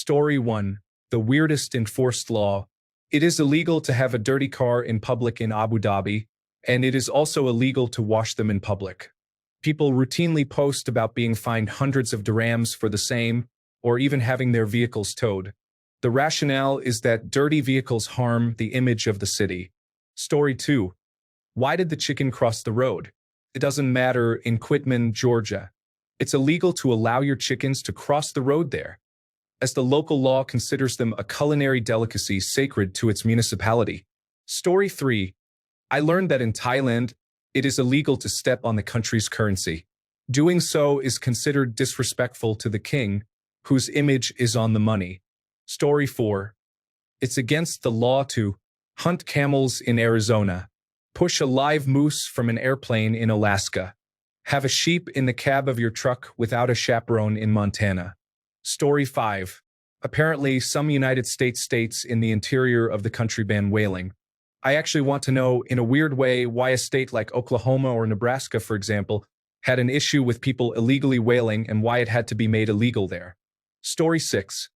Story 1. The weirdest enforced law. It is illegal to have a dirty car in public in Abu Dhabi, and it is also illegal to wash them in public. People routinely post about being fined hundreds of dirhams for the same, or even having their vehicles towed. The rationale is that dirty vehicles harm the image of the city. Story 2. Why did the chicken cross the road? It doesn't matter in Quitman, Georgia. It's illegal to allow your chickens to cross the road there, as the local law considers them a culinary delicacy sacred to its municipality. Story 3. I learned that in Thailand, it is illegal to step on the country's currency. Doing so is considered disrespectful to the king, whose image is on the money. Story 4. It's against the law to hunt camels in Arizona, push a live moose from an airplane in Alaska, have a sheep in the cab of your truck without a chaperone in Montana. Story 5. Apparently, some United States states in the interior of the country ban whaling. I actually want to know, in a weird way, why a state like Oklahoma or Nebraska, for example, had an issue with people illegally whaling and why it had to be made illegal there. Story 6.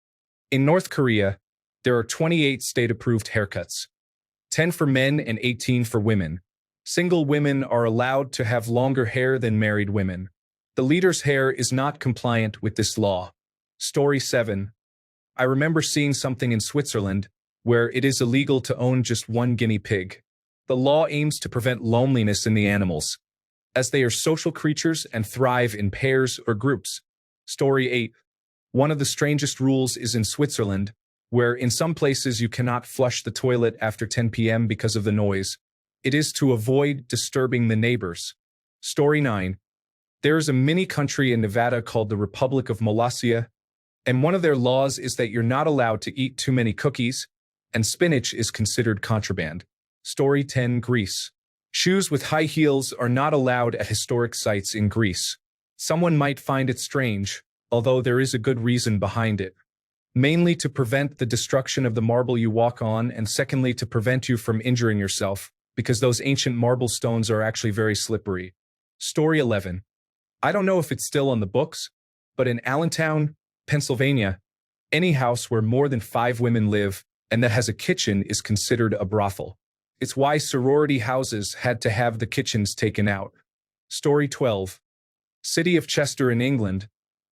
In North Korea, there are 28 state-approved haircuts, 10 for men and 18 for women. Single women are allowed to have longer hair than married women. The leader's hair is not compliant with this law. Story 7. I remember seeing something in Switzerland where it is illegal to own just one guinea pig. The law aims to prevent loneliness in the animals, as they are social creatures and thrive in pairs or groups. Story 8. One of the strangest rules is in Switzerland, where in some places you cannot flush the toilet after 10 p.m. because of the noise. It is to avoid disturbing the neighbors. Story 9. There is a mini country in Nevada called the Republic of Molossia, and one of their laws is that you're not allowed to eat too many cookies, and spinach is considered contraband. Story 10. Greece. Shoes with high heels are not allowed at historic sites in Greece. Someone might find it strange, although there is a good reason behind it. Mainly to prevent the destruction of the marble you walk on, and secondly to prevent you from injuring yourself, because those ancient marble stones are actually very slippery. Story 11. I don't know if it's still on the books, but in Allentown, Pennsylvania, any house where more than 5 women live and that has a kitchen is considered a brothel. It's why sorority houses had to have the kitchens taken out. Story 12. City of Chester in England.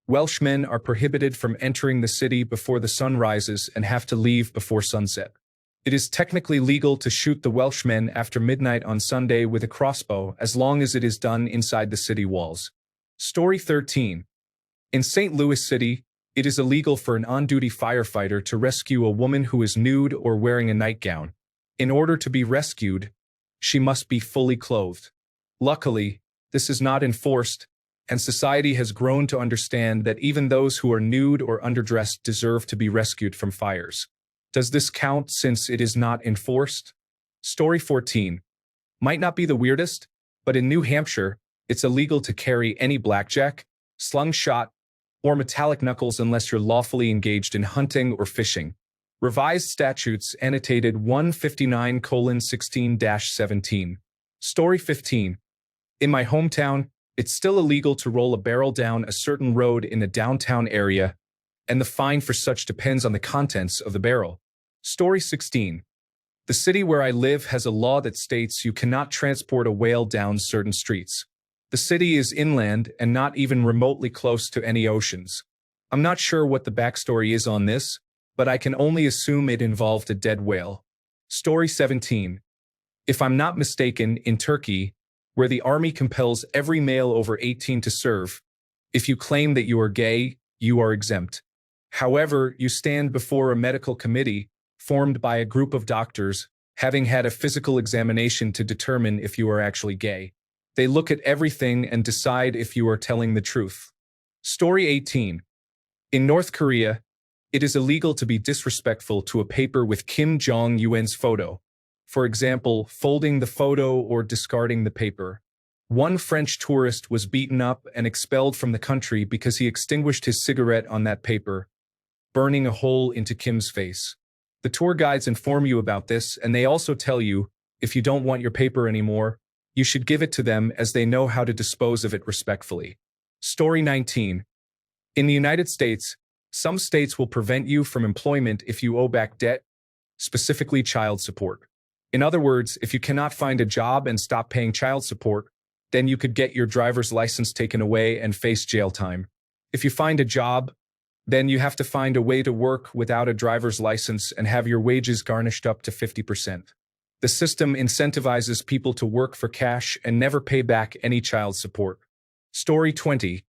Welshmen are prohibited from entering the city before the sun rises and have to leave before sunset. It is technically legal to shoot the Welshmen after midnight on Sunday with a crossbow as long as it is done inside the city walls. Story 13. In St. Louis City, it is illegal for an on-duty firefighter to rescue a woman who is nude or wearing a nightgown. In order to be rescued, she must be fully clothed. Luckily, this is not enforced, and society has grown to understand that even those who are nude or underdressed deserve to be rescued from fires. Does this count since it is not enforced? Story 14. Might not be the weirdest, but in New Hampshire, it's illegal to carry any blackjack, slingshot, or metallic knuckles unless you're lawfully engaged in hunting or fishing. Revised Statutes annotated 159:16-17. Story 15. In my hometown, it's still illegal to roll a barrel down a certain road in the downtown area, and the fine for such depends on the contents of the barrel. Story 16. The city where I live has a law that states you cannot transport a whale down certain streets. The city is inland and not even remotely close to any oceans. I'm not sure what the backstory is on this, but I can only assume it involved a dead whale. Story 17. If I'm not mistaken, in Turkey, where the army compels every male over 18 to serve, if you claim that you are gay, you are exempt. However, you stand before a medical committee formed by a group of doctors, having had a physical examination to determine if you are actually gay. They look at everything and decide if you are telling the truth. Story 18. In North Korea, it is illegal to be disrespectful to a paper with Kim Jong-un's photo. For example, folding the photo or discarding the paper. One French tourist was beaten up and expelled from the country because he extinguished his cigarette on that paper, burning a hole into Kim's face. The tour guides inform you about this, and they also tell you, if you don't want your paper anymore, you should give it to them as they know how to dispose of it respectfully. Story 19. In the United States, Some states will prevent you from employment if you owe back debt, specifically child support. In other words, if you cannot find a job and stop paying child support, then you could get your driver's license taken away and face jail time. If you find a job, then you have to find a way to work without a driver's license and have your wages garnished up to 50%. The system incentivizes people to work for cash and never pay back any child support. Story 20.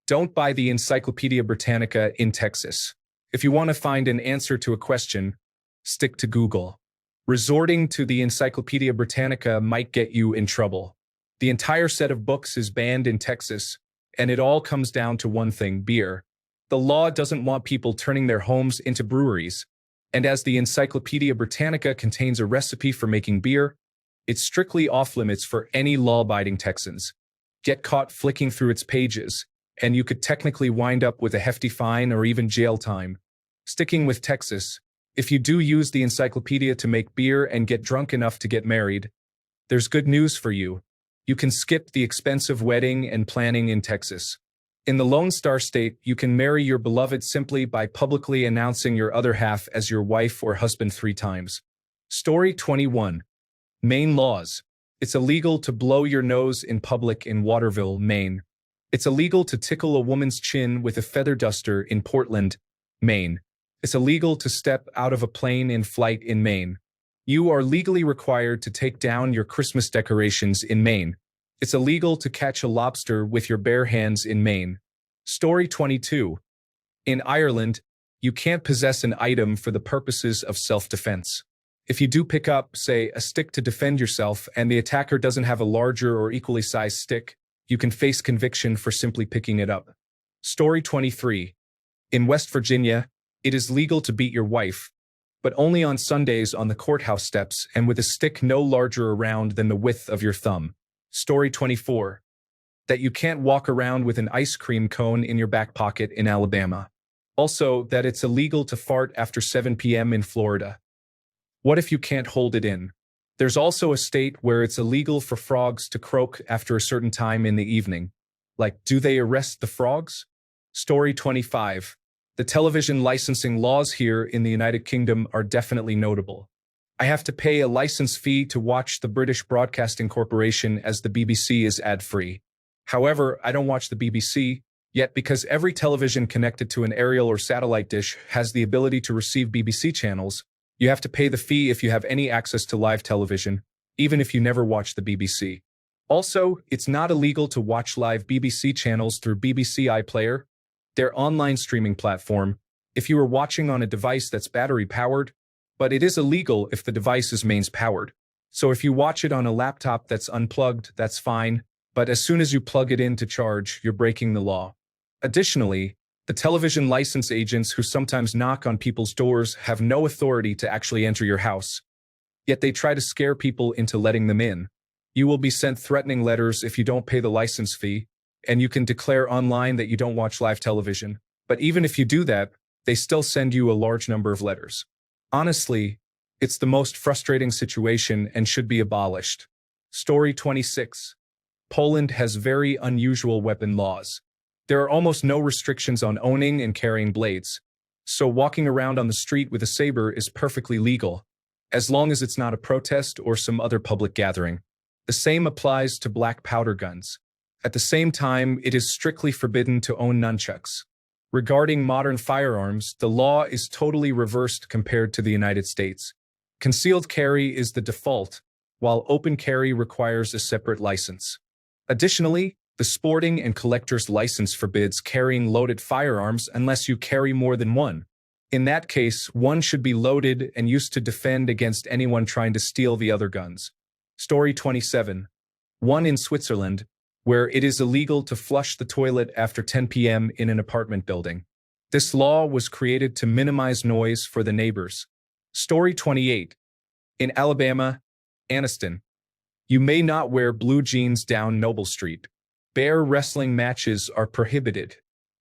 Don't buy the Encyclopedia Britannica in Texas. If you want to find an answer to a question, stick to Google. Resorting to the Encyclopedia Britannica might get you in trouble. The entire set of books is banned in Texas, and it all comes down to one thing: beer. The law doesn't want people turning their homes into breweries, and as the Encyclopedia Britannica contains a recipe for making beer, it's strictly off-limits for any law-abiding Texans. Get caught flicking through its pages, and you could technically wind up with a hefty fine or even jail time. Sticking with Texas, if you do use the encyclopedia to make beer and get drunk enough to get married, there's good news for you. You can skip the expensive wedding and planning in Texas. In the Lone Star State, you can marry your beloved simply by publicly announcing your other half as your wife or husband 3 times. Story 21. Maine laws. It's illegal to blow your nose in public in Waterville, Maine. It's illegal to tickle a woman's chin with a feather duster in Portland, Maine. It's illegal to step out of a plane in flight in Maine. You are legally required to take down your Christmas decorations in Maine. It's illegal to catch a lobster with your bare hands in Maine. Story 22. In Ireland, you can't possess an item for the purposes of self-defense. If you do pick up, say, a stick to defend yourself and the attacker doesn't have a larger or equally sized stick, you can face conviction for simply picking it up. Story 23. In West Virginia, it is legal to beat your wife, but only on Sundays on the courthouse steps and with a stick no larger around than the width of your thumb. Story 24. That you can't walk around with an ice cream cone in your back pocket in Alabama. Also, that it's illegal to fart after 7 p.m. in Florida. What if you can't hold it in? There's also a state where it's illegal for frogs to croak after a certain time in the evening. Like, do they arrest the frogs? Story 25. The television licensing laws here in the United Kingdom are definitely notable. I have to pay a license fee to watch the British Broadcasting Corporation as the BBC is ad-free. However, I don't watch the BBC, yet because every television connected to an aerial or satellite dish has the ability to receive BBC channels, you have to pay the fee if you have any access to live television, even if you never watch the BBC. Also, it's not illegal to watch live BBC channels through BBC iPlayer, their online streaming platform, if you are watching on a device that's battery-powered, but it is illegal if the device is mains-powered. So if you watch it on a laptop that's unplugged, that's fine, but as soon as you plug it in to charge, you're breaking the law. Additionally, the television license agents who sometimes knock on people's doors have no authority to actually enter your house. Yet they try to scare people into letting them in. You will be sent threatening letters if you don't pay the license fee, and you can declare online that you don't watch live television. But even if you do that, they still send you a large number of letters. Honestly, it's the most frustrating situation and should be abolished. Story 26. Poland has very unusual weapon laws. There are almost no restrictions on owning and carrying blades, so walking around on the street with a saber is perfectly legal, as long as it's not a protest or some other public gathering. The same applies to black powder guns. At the same time, it is strictly forbidden to own nunchucks. Regarding modern firearms, the law is totally reversed compared to the United States. Concealed carry is the default, while open carry requires a separate license. Additionally, the sporting and collector's license forbids carrying loaded firearms unless you carry more than one. In that case, one should be loaded and used to defend against anyone trying to steal the other guns. Story 27. One in Switzerland, where it is illegal to flush the toilet after 10 p.m. in an apartment building. This law was created to minimize noise for the neighbors. Story 28. In Alabama, Anniston, you may not wear blue jeans down Noble Street. Bear wrestling matches are prohibited.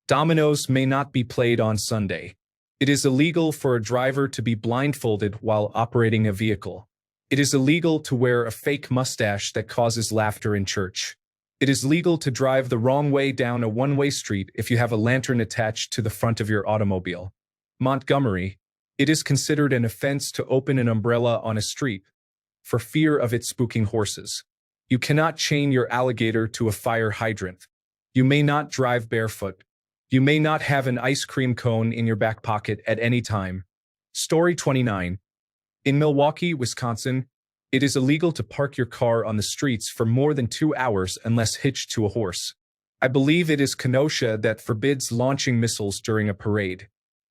Dominoes may not be played on Sunday. It is illegal for a driver to be blindfolded while operating a vehicle. It is illegal to wear a fake mustache that causes laughter in church. It is legal to drive the wrong way down a one-way street if you have a lantern attached to the front of your automobile. Montgomery. It is considered an offense to open an umbrella on a street for fear of it spooking horses. You cannot chain your alligator to a fire hydrant. You may not drive barefoot. You may not have an ice cream cone in your back pocket at any time. Story 29. In Milwaukee, Wisconsin, it is illegal to park your car on the streets for more than 2 hours unless hitched to a horse. I believe it is Kenosha that forbids launching missiles during a parade.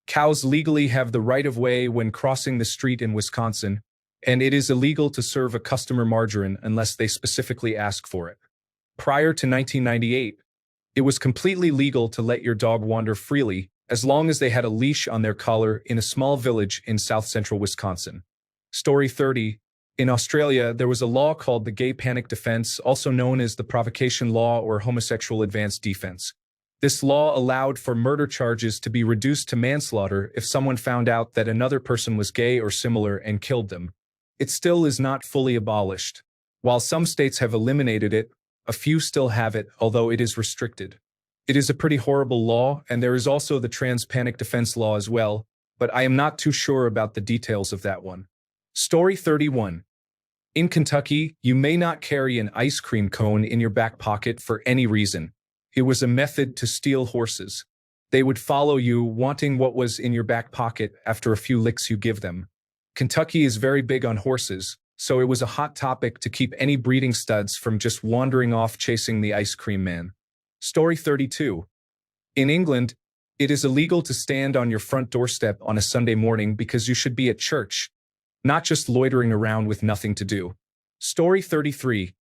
Cows legally have the right-of-way when crossing the street in Wisconsin, and it is illegal to serve a customer margarine unless they specifically ask for it. Prior to 1998, it was completely legal to let your dog wander freely as long as they had a leash on their collar in a small village in south-central Wisconsin. Story 30. In Australia, there was a law called the Gay Panic Defense, also known as the Provocation Law or Homosexual Advance Defense. This law allowed for murder charges to be reduced to manslaughter if someone found out that another person was gay or similar and killed them. It still is not fully abolished. While some states have eliminated it, a few still have it, although it is restricted. It is a pretty horrible law, and there is also the Trans Panic Defense Law as well, but I am not too sure about the details of that one. Story 31. In Kentucky, you may not carry an ice cream cone in your back pocket for any reason. It was a method to steal horses. They would follow you, wanting what was in your back pocket after a few licks you give them. Kentucky is very big on horses, so it was a hot topic to keep any breeding studs from just wandering off chasing the ice cream man. Story 32. In England, it is illegal to stand on your front doorstep on a Sunday morning because you should be at church, not just loitering around with nothing to do. Story 33.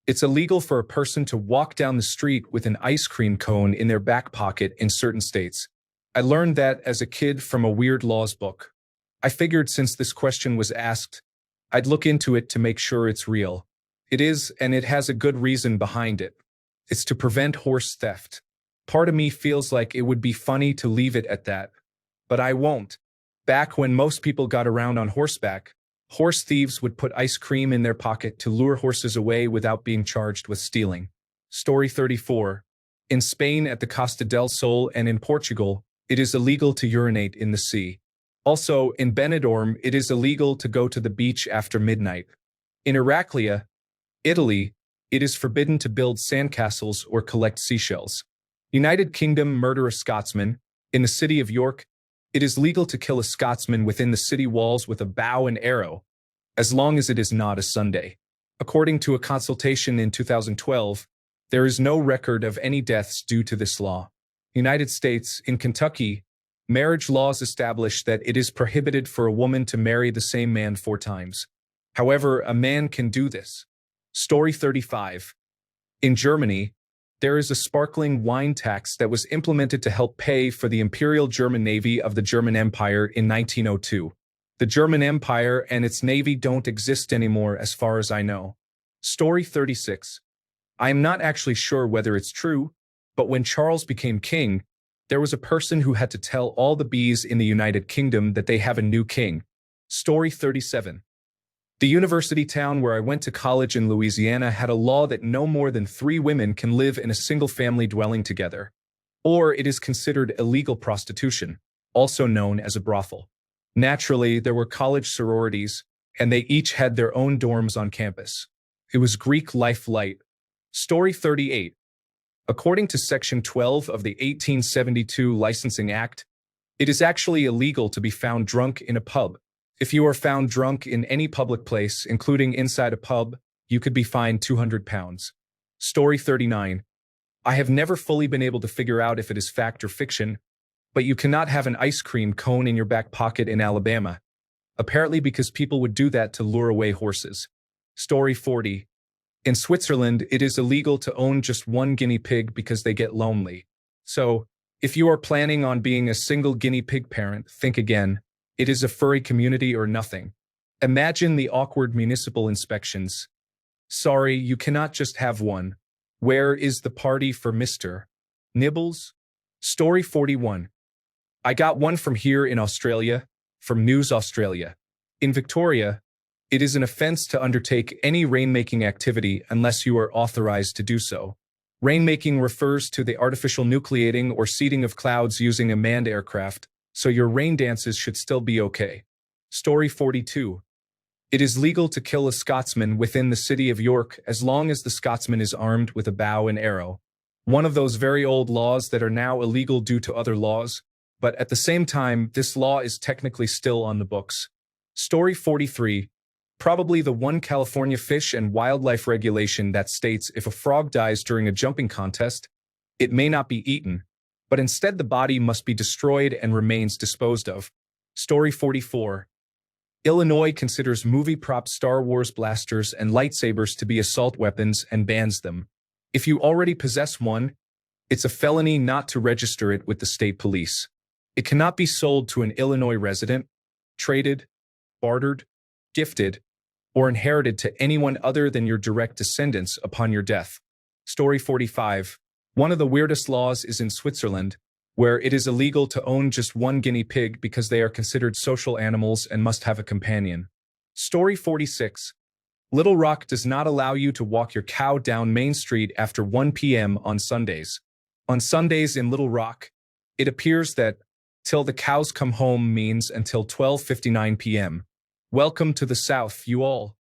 It's illegal for a person to walk down the street with an ice cream cone in their back pocket in certain states. I learned that as a kid from a weird laws book. I figured since this question was asked, I'd look into it to make sure it's real. It is, and it has a good reason behind it. It's to prevent horse theft. Part of me feels like it would be funny to leave it at that, but I won't. Back when most people got around on horseback, horse thieves would put ice cream in their pocket to lure horses away without being charged with stealing. Story 34. In Spain at the Costa del Sol and in Portugal, it is illegal to urinate in the sea. Also, in Benidorm, it is illegal to go to the beach after midnight. In Heraclea, Italy, it is forbidden to build sandcastles or collect seashells. United Kingdom, murder a Scotsman. In the city of York, it is legal to kill a Scotsman within the city walls with a bow and arrow, as long as it is not a Sunday. According to a consultation in 2012, there is no record of any deaths due to this law. United States, in Kentucky, marriage laws establish that it is prohibited for a woman to marry the same man 4 times. However, a man can do this. Story 35. In Germany, there is a sparkling wine tax that was implemented to help pay for the Imperial German Navy of the German Empire in 1902. The German Empire and its navy don't exist anymore as far as I know. Story 36. I am not actually sure whether it's true, but when Charles became king, there was a person who had to tell all the bees in the United Kingdom that they have a new king. Story 37. The university town where I went to college in Louisiana had a law that no more than 3 women can live in a single-family dwelling together, or it is considered illegal prostitution, also known as a brothel. Naturally, there were college sororities, and they each had their own dorms on campus. It was Greek life light. Story 38. According to Section 12 of the 1872 Licensing Act, it is actually illegal to be found drunk in a pub. If you are found drunk in any public place, including inside a pub, you could be fined £200. Story 39. I have never fully been able to figure out if it is fact or fiction, but you cannot have an ice cream cone in your back pocket in Alabama, apparently because people would do that to lure away horses. Story 40. In Switzerland, it is illegal to own just one guinea pig because they get lonely. So, if you are planning on being a single guinea pig parent, think again. It is a furry community or nothing. Imagine the awkward municipal inspections. Sorry, you cannot just have one. Where is the party for Mr. Nibbles? Story 41. I got one from here in Australia, from News Australia. In Victoria, it is an offence to undertake any rainmaking activity unless you are authorized to do so. Rainmaking refers to the artificial nucleating or seeding of clouds using a manned aircraft, so your rain dances should still be okay. Story 42. It is legal to kill a Scotsman within the city of York as long as the Scotsman is armed with a bow and arrow. One of those very old laws that are now illegal due to other laws, but at the same time, this law is technically still on the books. Story 43. Probably the one California fish and wildlife regulation that states if a frog dies during a jumping contest, it may not be eaten, but instead the body must be destroyed and remains disposed of. Story 44. Illinois considers movie prop Star Wars blasters and lightsabers to be assault weapons and bans them. If you already possess one, it's a felony not to register it with the state police. It cannot be sold to an Illinois resident, traded, bartered, gifted, or inherited to anyone other than your direct descendants upon your death. Story 45. One of the weirdest laws is in Switzerland, where it is illegal to own just one guinea pig because they are considered social animals and must have a companion. Story 46. Little Rock does not allow you to walk your cow down Main Street after 1 p.m. on Sundays. On Sundays in Little Rock, it appears that "till the cows come home" means until 12:59 p.m. Welcome to the South, you all.